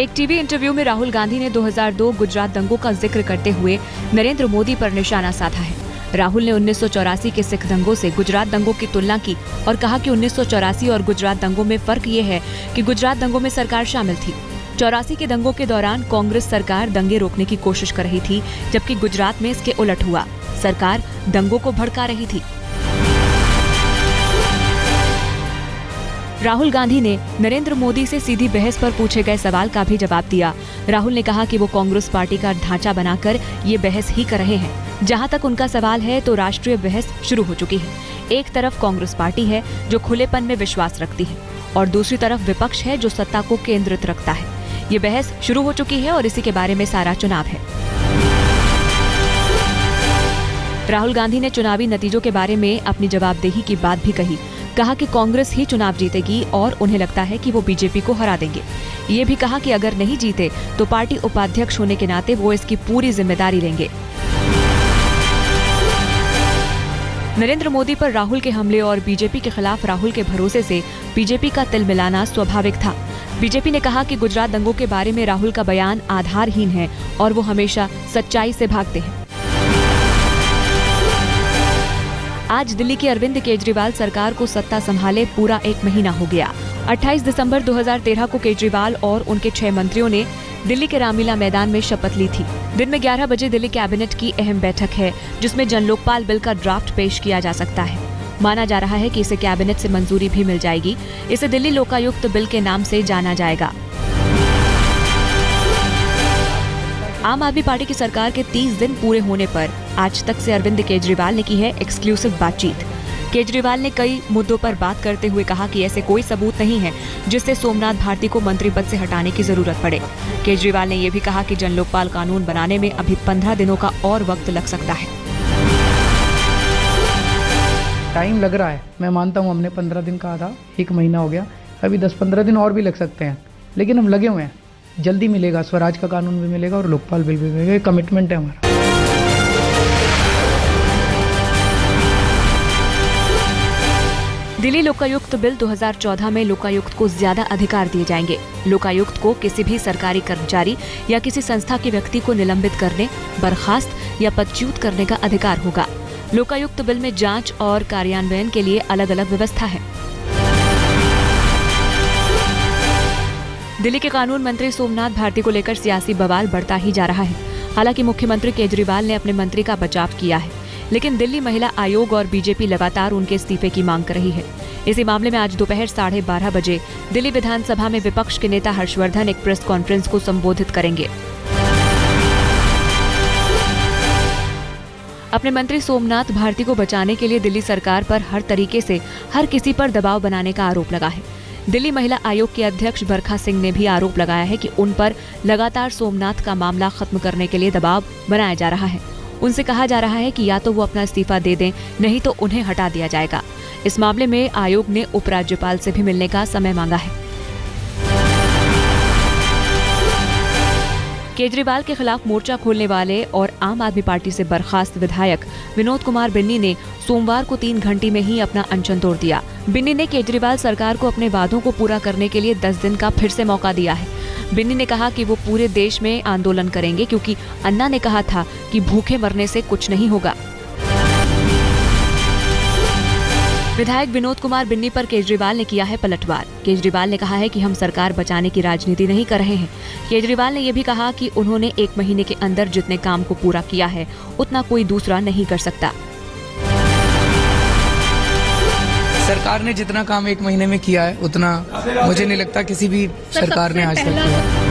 एक TV interview में राहुल गांधी ने 2002 गुजरात दंगों का जिक्र करते हुए नरेंद्र मोदी पर निशाना साधा है। राहुल ने 1984 के सिख दंगों से गुजरात दंगों की तुलना की और कहा कि 1984 और गुजरात दंगों में फर्क ये है कि गुजरात दंगों में सरकार शामिल थी। 84 के दंगों के दौरान कांग्रेस सरकार दंगे रोकने की कोशिश कर रही थी, जबकि गुजरात में इसके उलट हुआ। सरकार दंगों को भड़का रही थी। राहुल गांधी ने नरेंद्र मोदी से सीधी बहस पर पूछे गए सवाल का भी जवाब दिया। राहुल ने कहा कि वो कांग्रेस पार्टी का ढांचा बनाकर ये बहस ही कर रहे हैं। जहां तक उनका सवाल है तो राष्ट्रीय बहस शुरू हो चुकी है। एक तरफ कांग्रेस पार्टी है जो खुलेपन में विश्वास रखती है और दूसरी तरफ विपक्ष है जो सत्ता को केंद्रित रखता है। ये बहस शुरू हो चुकी है और इसी के बारे में सारा चुनाव है। राहुल गांधी ने चुनावी नतीजों के बारे में अपनी जवाबदेही की बात भी कही। कहा कि कांग्रेस ही चुनाव जीतेगी और उन्हें लगता है कि वो बीजेपी को हरा देंगे। ये भी कहा कि अगर नहीं जीते तो पार्टी उपाध्यक्ष होने के नाते वो इसकी पूरी जिम्मेदारी लेंगे। नरेंद्र मोदी पर राहुल के हमले और बीजेपी के खिलाफ राहुल के भरोसे से बीजेपी का तिल मिलाना स्वाभाविक था। बीजेपी ने कहा कि गुजरात दंगों के बारे में राहुल का बयान आधारहीन है और वो हमेशा सच्चाई से भागते हैं। आज दिल्ली की अरविंद केजरीवाल सरकार को सत्ता संभाले पूरा 1 महीना हो गया। 28 दिसंबर 2013 को केजरीवाल और उनके 6 मंत्रियों ने दिल्ली के रामलीला मैदान में शपथ ली थी। दिन में 11 बजे दिल्ली कैबिनेट की अहम बैठक है, जिसमें जन लोकपाल बिल का ड्राफ्ट पेश किया जा सकता है। माना जा रहा है कि इसे कैबिनेट से मंजूरी भी मिल जाएगी। इसे दिल्ली लोकायुक्त बिल के नाम से जाना जाएगा। आम आदमी पार्टी की सरकार के 30 दिन पूरे होने पर आज तक से अरविंद केजरीवाल ने की है एक्सक्लूसिव बातचीत। केजरीवाल ने कई मुद्दों पर बात करते हुए कहा कि ऐसे कोई सबूत नहीं है जिससे सोमनाथ भारती को मंत्री पद से हटाने की जरूरत पड़े। केजरीवाल ने यह भी कहा कि जन लोकपाल कानून बनाने में अभी 15 दिनों का और वक्त लग सकता है। टाइम लग रहा है, मैं मानता हूँ। हमने 15 दिन कहा था, 1 महीना हो गया। अभी 10-15 दिन और भी लग सकते हैं, लेकिन हम लगे हुए हैं। जल्दी मिलेगा, स्वराज का कानून भी मिलेगा और लोकपाल बिल भी मिलेगा। ये कमिटमेंट है हमारा। दिल्ली लोकायुक्त बिल 2014 में लोकायुक्त को ज्यादा अधिकार दिए जाएंगे। लोकायुक्त को किसी भी सरकारी कर्मचारी या किसी संस्था के व्यक्ति को निलंबित करने, बर्खास्त या पदच्युत करने का अधिकार होगा। लोकायुक्त बिल में जांच और कार्यान्वयन के लिए अलग अलग व्यवस्था है। दिल्ली के कानून मंत्री सोमनाथ भारती को लेकर सियासी बवाल बढ़ता ही जा रहा है। हालांकि मुख्यमंत्री केजरीवाल ने अपने मंत्री का बचाव किया है, लेकिन दिल्ली महिला आयोग और बीजेपी लगातार उनके इस्तीफे की मांग कर रही है। इसी मामले में आज दोपहर 12:30 बजे दिल्ली विधानसभा में विपक्ष के नेता हर्षवर्धन एक प्रेस कॉन्फ्रेंस को संबोधित करेंगे। अपने मंत्री सोमनाथ भारती को बचाने के लिए दिल्ली सरकार पर हर तरीके से हर किसी पर दबाव बनाने का आरोप लगा है। दिल्ली महिला आयोग के अध्यक्ष बरखा सिंह ने भी आरोप लगाया है कि उन पर लगातार सोमनाथ का मामला खत्म करने के लिए दबाव बनाया जा रहा है। उनसे कहा जा रहा है कि या तो वो अपना इस्तीफा दे दें, नहीं तो उन्हें हटा दिया जाएगा। इस मामले में आयोग ने उपराज्यपाल से भी मिलने का समय मांगा है। केजरीवाल के खिलाफ मोर्चा खोलने वाले और आम आदमी पार्टी से बर्खास्त विधायक विनोद कुमार बिन्नी ने सोमवार को 3 घंटे में ही अपना अनशन तोड़ दिया। बिन्नी ने केजरीवाल सरकार को अपने वादों को पूरा करने के लिए 10 दिन का फिर से मौका दिया है। बिन्नी ने कहा कि वो पूरे देश में आंदोलन करेंगे, क्योंकि अन्ना ने कहा था कि भूखे मरने से कुछ नहीं होगा। विधायक विनोद कुमार बिन्नी पर केजरीवाल ने किया है पलटवार। केजरीवाल ने कहा है कि हम सरकार बचाने की राजनीति नहीं कर रहे हैं। केजरीवाल ने यह भी कहा कि उन्होंने 1 महीने के अंदर जितने काम को पूरा किया है उतना कोई दूसरा नहीं कर सकता। सरकार ने जितना काम 1 महीने में किया है उतना मुझे नहीं लगता किसी भी सरकार ने आज तक किया।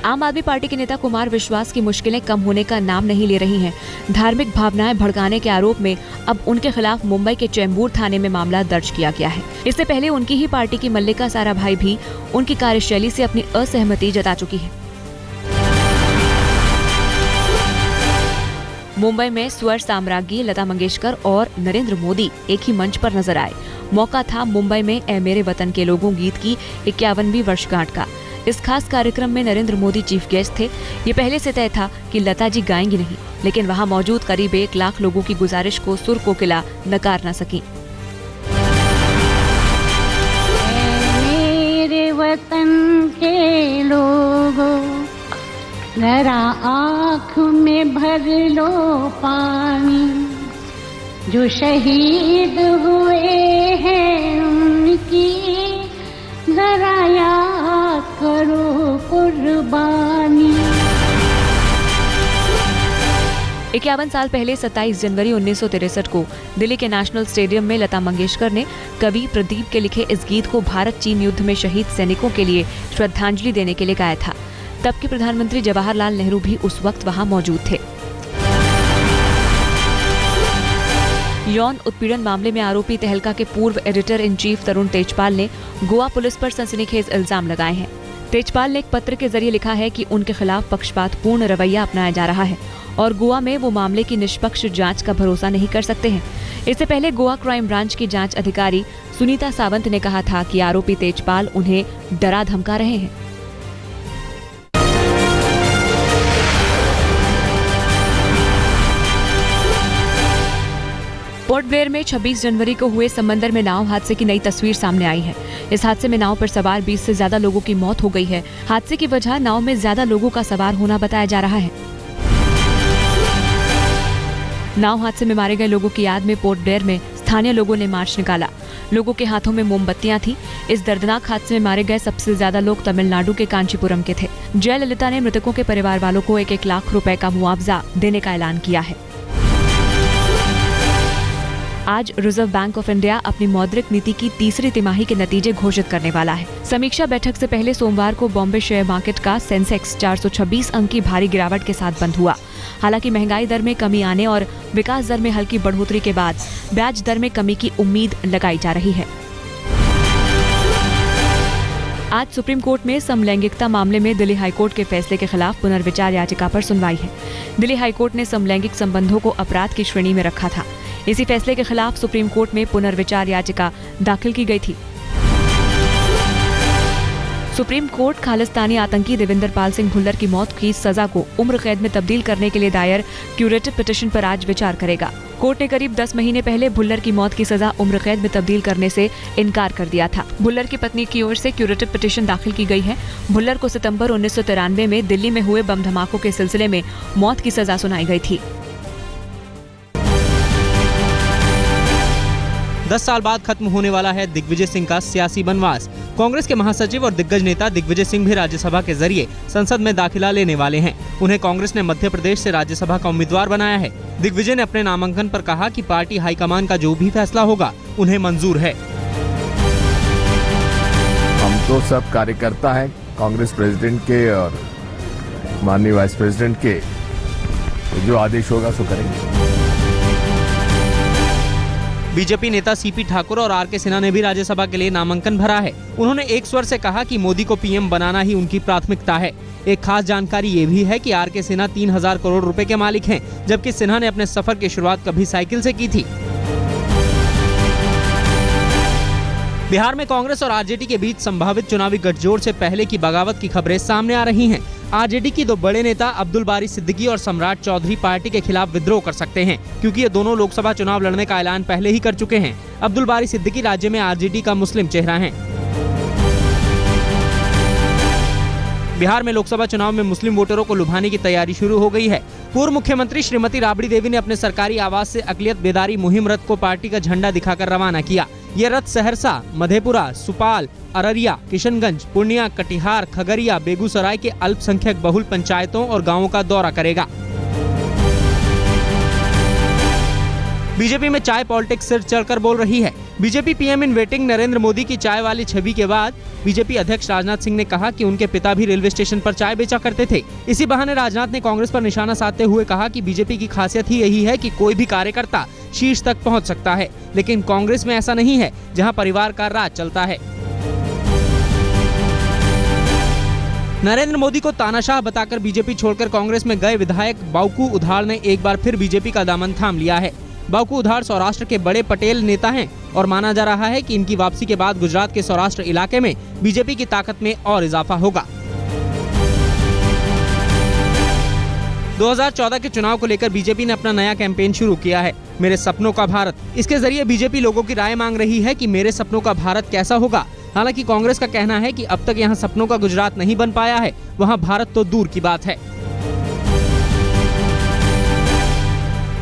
आम आदमी पार्टी के नेता कुमार विश्वास की मुश्किलें कम होने का नाम नहीं ले रही हैं। धार्मिक भावनाएं भड़काने के आरोप में अब उनके खिलाफ मुंबई के चेंबूर थाने में मामला दर्ज किया गया है। इससे पहले उनकी ही पार्टी की मल्लिका साराभाई भी उनकी कार्यशैली से अपनी असहमति जता चुकी है। मुंबई में स्वर साम्राज्ञी लता मंगेशकर और नरेंद्र मोदी एक ही मंच पर नजर आए। मौका था मुंबई में ए मेरे वतन के लोगों गीत की 51वीं वर्षगांठ का। इस खास कार्यक्रम में नरेंद्र मोदी चीफ गेस्ट थे। ये पहले से तय था कि लता जी गाएंगी नहीं, लेकिन वहां मौजूद करीब 1 लाख लोगों की गुजारिश को सुर कोकिला नकार न सकी। मेरे वतन जरा आँख में भर लो पानी, जो शहीद हुए हैं उनकी जरा याद करो कुर्बानी। 51 साल पहले 27 जनवरी 1963 को दिल्ली के नेशनल स्टेडियम में लता मंगेशकर ने कवि प्रदीप के लिखे इस गीत को भारत चीन युद्ध में शहीद सैनिकों के लिए श्रद्धांजलि देने के लिए गाया था। तब के प्रधानमंत्री जवाहरलाल नेहरू भी उस वक्त वहां मौजूद थे। यौन उत्पीड़न मामले में आरोपी तहलका के पूर्व एडिटर इन चीफ तरुण तेजपाल ने गोवा पुलिस पर सनसनीखेज इल्जाम लगाए हैं। तेजपाल ने एक पत्र के जरिए लिखा है कि उनके खिलाफ पक्षपातपूर्ण रवैया अपनाया जा रहा है और गोवा में वो मामले की निष्पक्ष जांच का भरोसा नहीं कर सकते हैं। इससे पहले गोवा क्राइम ब्रांच की जांच अधिकारी सुनीता सावंत ने कहा था कि आरोपी तेजपाल उन्हें डरा धमका रहे हैं। पोर्ट ब्लेयर में 26 जनवरी को हुए समंदर में नाव हादसे की नई तस्वीर सामने आई है। इस हादसे में नाव पर सवार 20 से ज्यादा लोगों की मौत हो गई है। हादसे की वजह नाव में ज्यादा लोगों का सवार होना बताया जा रहा है। नाव हादसे में मारे गए लोगों की याद में पोर्ट ब्लेयर में स्थानीय लोगों ने मार्च निकाला। लोगों के हाथों में मोमबत्तियां थी। इस दर्दनाक हादसे में मारे गए सबसे ज्यादा लोग तमिलनाडु के कांचीपुरम के थे। जयललिता ने मृतकों के परिवार वालों को 1-1 लाख रुपए का मुआवजा देने का ऐलान किया है। आज रिजर्व बैंक ऑफ इंडिया अपनी मौद्रिक नीति की तीसरी तिमाही के नतीजे घोषित करने वाला है। समीक्षा बैठक से पहले सोमवार को बॉम्बे शेयर मार्केट का सेंसेक्स 426 अंक की भारी गिरावट के साथ बंद हुआ। हालांकि महंगाई दर में कमी आने और विकास दर में हल्की बढ़ोतरी के बाद ब्याज दर में कमी की उम्मीद लगाई जा रही है। आज सुप्रीम कोर्ट में समलैंगिकता मामले में दिल्ली हाईकोर्ट के फैसले के खिलाफ पुनर्विचार याचिका पर सुनवाई है। दिल्ली हाईकोर्ट ने समलैंगिक संबंधों को अपराध की श्रेणी में रखा था। इसी फैसले के खिलाफ सुप्रीम कोर्ट में पुनर्विचार याचिका दाखिल की गई थी। सुप्रीम कोर्ट खालिस्तानी आतंकी देविंदर पाल सिंह भुल्लर की मौत की सजा को उम्र कैद में तब्दील करने के लिए दायर क्यूरेटिव पिटीशन पर आज विचार करेगा। कोर्ट ने करीब 10 महीने पहले भुल्लर की मौत की सजा उम्र कैद में तब्दील करने से इनकार कर दिया था। भुल्लर की पत्नी की ओर से क्यूरेटिव पिटीशन दाखिल की गई है। भुल्लर को सितंबर 1993 में दिल्ली में हुए बम धमाकों के सिलसिले में मौत की सजा सुनाई गई थी। 10 साल बाद खत्म होने वाला है दिग्विजय सिंह का सियासी वनवास। कांग्रेस के महासचिव और दिग्गज नेता दिग्विजय सिंह भी राज्यसभा के जरिए संसद में दाखिला लेने वाले हैं। उन्हें कांग्रेस ने मध्य प्रदेश से राज्यसभा का उम्मीदवार बनाया है। दिग्विजय ने अपने नामांकन पर कहा कि पार्टी हाईकमान का जो भी फैसला होगा उन्हें मंजूर है। हम तो सब कार्यकर्ता हैं कांग्रेस प्रेसिडेंट के और माननीय वाइस प्रेसिडेंट के, जो आदेश होगा सो करेंगे। बीजेपी नेता सीपी ठाकुर और आर के सिन्हा ने भी राज्यसभा के लिए नामांकन भरा है। उन्होंने एक स्वर से कहा कि मोदी को पीएम बनाना ही उनकी प्राथमिकता है। एक खास जानकारी ये भी है कि आर के सिन्हा 3000 करोड़ रुपए के मालिक हैं, जबकि सिन्हा ने अपने सफर की शुरुआत कभी साइकिल से की थी। बिहार में कांग्रेस और आरजेडी के बीच संभावित चुनावी गठजोड़ से पहले की बगावत की खबरें सामने आ रही हैं। आरजेडी की दो बड़े नेता अब्दुल बारी सिद्दीकी और सम्राट चौधरी पार्टी के खिलाफ विद्रोह कर सकते हैं, क्योंकि ये दोनों लोकसभा चुनाव लड़ने का ऐलान पहले ही कर चुके हैं। अब्दुल बारी सिद्दीकी राज्य में आरजेडी का मुस्लिम चेहरा है। बिहार में लोकसभा चुनाव में मुस्लिम वोटरों को लुभाने की तैयारी शुरू हो गई है। पूर्व मुख्यमंत्री श्रीमती राबड़ी देवी ने अपने सरकारी आवास से अकलियत बेदारी मुहिम रथ को पार्टी का झंडा दिखाकर रवाना किया। ये रथ सहरसा, मधेपुरा, सुपाल, अररिया, किशनगंज, पूर्णिया, कटिहार, खगड़िया, बेगूसराय के अल्पसंख्यक बहुल पंचायतों और गाँवों का दौरा करेगा। बीजेपी में चाय पॉलिटिक्स सिर चढ़कर बोल रही है। BJP PM in waiting Narendra Modi की चाय वाली छवि के बाद बीजेपी अध्यक्ष राजनाथ सिंह ने कहा कि उनके पिता भी रेलवे स्टेशन पर चाय बेचा करते थे। इसी बहाने राजनाथ ने कांग्रेस पर निशाना साधते हुए कहा कि बीजेपी की खासियत ही यही है कि कोई भी कार्यकर्ता शीर्ष तक पहुंच सकता है, लेकिन कांग्रेस में ऐसा नहीं है, जहां परिवार का राज चलता है। नरेंद्र मोदी को तानाशाह बताकर बीजेपी छोड़कर कांग्रेस में गए विधायक बाउकू उधार ने एक बार फिर बीजेपी का दामन थाम लिया है। बाउकू उधार सौराष्ट्र के बड़े पटेल नेता हैं और माना जा रहा है कि इनकी वापसी के बाद गुजरात के सौराष्ट्र इलाके में बीजेपी की ताकत में और इजाफा होगा। 2014 के चुनाव को लेकर बीजेपी ने अपना नया कैंपेन शुरू किया है, मेरे सपनों का भारत। इसके जरिए बीजेपी लोगों की राय मांग रही है कि मेरे सपनों का भारत कैसा होगा। हालांकि कांग्रेस का कहना है कि अब तक यहां सपनों का गुजरात नहीं बन पाया है, वहां भारत तो दूर की बात है।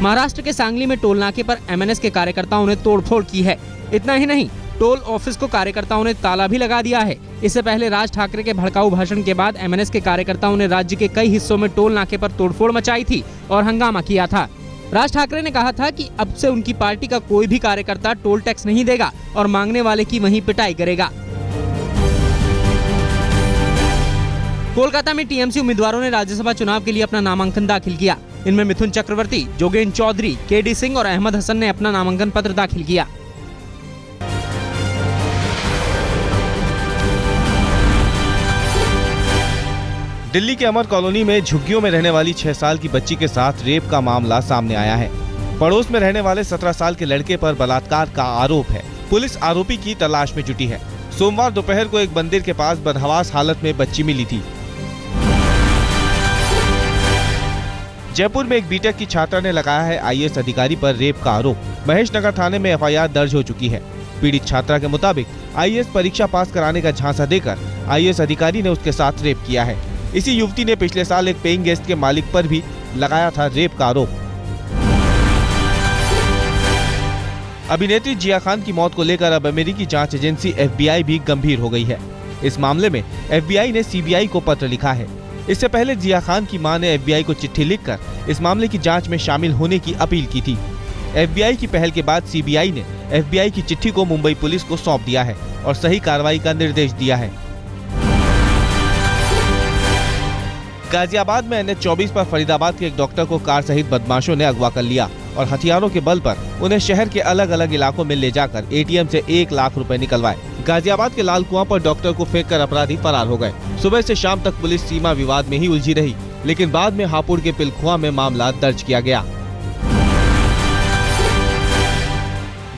महाराष्ट्र के सांगली में टोल नाके पर एमएनएस के कार्यकर्ताओं ने तोड़फोड़ की है। इतना ही नहीं, टोल ऑफिस को कार्यकर्ताओं ने ताला भी लगा दिया है। इससे पहले राज ठाकरे के भड़काऊ भाषण के बाद एमएनएस के कार्यकर्ताओं ने राज्य के कई हिस्सों में टोल नाके पर तोड़फोड़ मचाई थी और हंगामा किया था। राज ठाकरे ने कहा था कि अब से उनकी पार्टी का कोई भी कार्यकर्ता टोल टैक्स नहीं देगा और मांगने वाले की वहीं पिटाई करेगा। कोलकाता में टीएमसी उम्मीदवारों ने राज्यसभा चुनाव के लिए अपना नामांकन दाखिल किया। इनमें मिथुन चक्रवर्ती, जोगेंद्र चौधरी, केडी सिंह और अहमद हसन ने अपना नामांकन पत्र दाखिल किया। दिल्ली के अमर कॉलोनी में झुग्गियों में रहने वाली 6 साल की बच्ची के साथ रेप का मामला सामने आया है। पड़ोस में रहने वाले 17 साल के लड़के पर बलात्कार का आरोप है। पुलिस आरोपी की तलाश में जुटी है। सोमवार दोपहर को एक मंदिर के पास बदहवास हालत में बच्ची मिली थी। जयपुर में एक बीटेक की छात्रा ने लगाया है आईएएस अधिकारी पर रेप का आरोप। महेश नगर थाने में एफआईआर दर्ज हो चुकी है। पीड़ित छात्रा के मुताबिक आईएएस परीक्षा पास कराने का झांसा देकर आईएएस अधिकारी ने उसके साथ रेप किया है। इसी युवती ने पिछले साल एक पेइंग गेस्ट के मालिक पर भी लगाया था रेप का आरोप। अभिनेत्री जिया खान की मौत को लेकर अब अमेरिकी जांच एजेंसी एफबीआई भी गंभीर हो गई है। इस मामले में एफबीआई ने सीबीआई को पत्र लिखा है। इससे पहले जिया खान की मां ने एफबीआई को चिट्ठी लिखकर इस मामले की जांच में शामिल होने की अपील की थी। एफबीआई की पहल के बाद सीबीआई ने एफबीआई की चिट्ठी को मुंबई पुलिस को सौंप दिया है और सही कार्रवाई का निर्देश दिया है। गाजियाबाद में NH-24 पर फरीदाबाद के एक डॉक्टर को कार सहित बदमाशों ने अगवा कर लिया और हथियारों के बल पर उन्हें शहर के अलग अलग इलाकों में ले जाकर एटीएम से 1 लाख रुपए निकलवाए। गाजियाबाद के लाल कुआं पर डॉक्टर को फेंककर अपराधी फरार हो गए। सुबह से शाम तक पुलिस सीमा विवाद में ही उलझी रही, लेकिन बाद में हापुड़ के पिलखुआ में मामला दर्ज किया गया।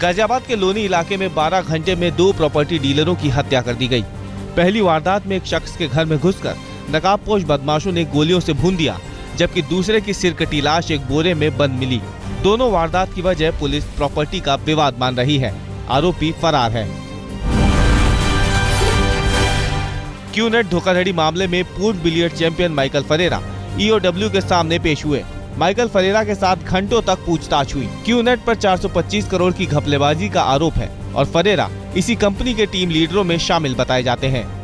गाजियाबाद के लोनी इलाके में 12 घंटे में 2 प्रॉपर्टी डीलरों की हत्या कर दी गई। पहली वारदात में एक शख्स के घर में घुसकर नकाबपोश बदमाशों ने गोलियों से भून दिया, जबकि दूसरे की सिरकटी लाश एक बोरे में बंद मिली। दोनों वारदात की वजह पुलिस प्रॉपर्टी का विवाद मान रही है। आरोपी फरार है। क्यूनेट धोखाधड़ी मामले में पूर्व billiard champion Michael Ferreira EOW के सामने पेश हुए। माइकल फरेरा के साथ घंटों तक पूछताछ हुई। क्यूनेट पर 425 करोड़ की घपलेबाजी का आरोप है और फरेरा इसी कंपनी के टीम लीडरों में शामिल बताए जाते हैं।